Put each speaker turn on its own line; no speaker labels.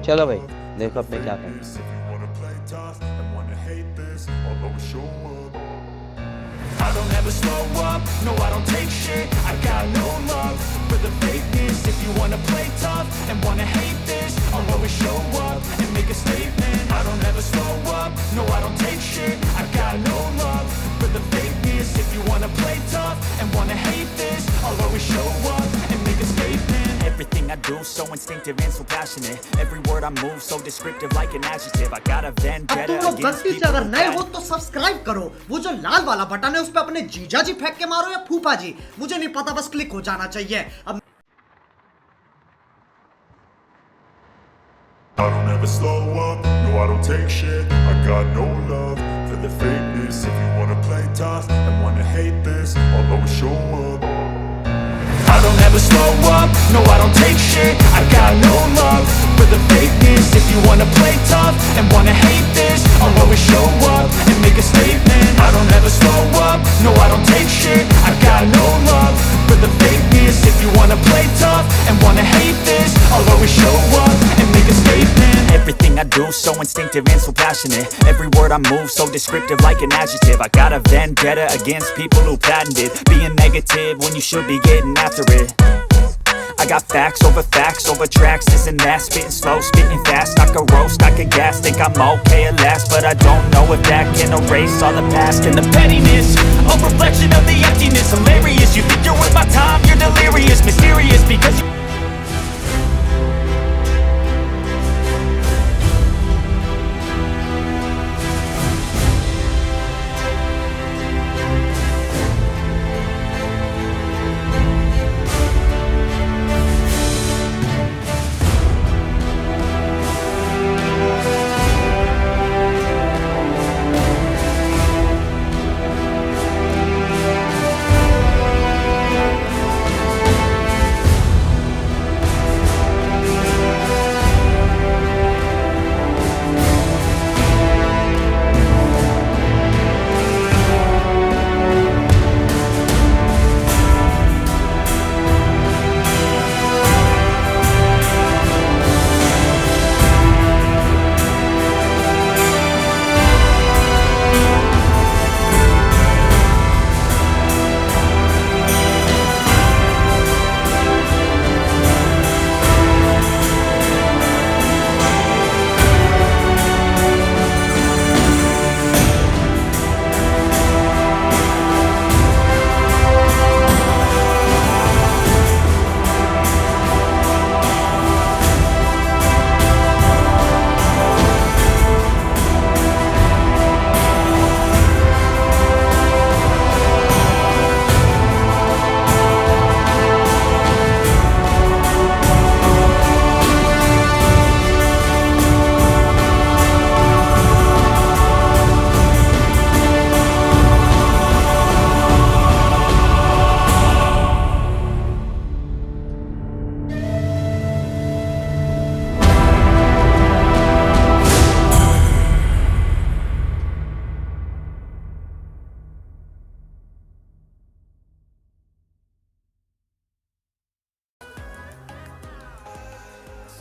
चलो भाई देखो अब मैं क्या करना है।
I don't ever slow up, no I don't take shit. I got no love for the fakeness. If you wanna play tough and wanna hate this, I'll always show up and make a statement. I don't ever slow up, no I don't take shit. I got no love for the fakeness. If you wanna play tough and wanna hate this, I'll always show up and make a statement. Everything I do so instinctive and so passionate. Every word I move so descriptive like an adjective. I got a vendetta
तुम लोग
against
गलती से
people
अगर
who
नए
bad-
हो तो subscribe करो। वो जो लाल वाला बटन है उस पे अपने जीजा जी फेंक के मारो या फूफा जी, मुझे नहीं पता, बस क्लिक हो जाना चाहिए। अब
I don't ever slow up, no I don't take shit. I got no love for the fakeness. If you wanna play tough and wanna hate this, I'll always show up.
I don't ever slow up, no I don't take shit. I got no love for the fakeness. If you wanna play tough and wanna hate this, I'll always show up and make a statement. I don't ever slow up, no I don't take shit. I got no love for the fakeness. If you wanna play tough and wanna hate this, I'll always show up and make a statement. Everything I do so instinctive and so passionate. Every word I move so descriptive like an adjective. I got a vendetta against people who patented being negative when you should be getting after it. I got facts over tracks, this and that, spitting slow, spitting fast. I could roast, I could gas, think I'm okay at last, but I don't know if that can erase all the past and the pettiness. A reflection of the emptiness, hilarious. You think you're worth my time, you're delirious, mysterious, because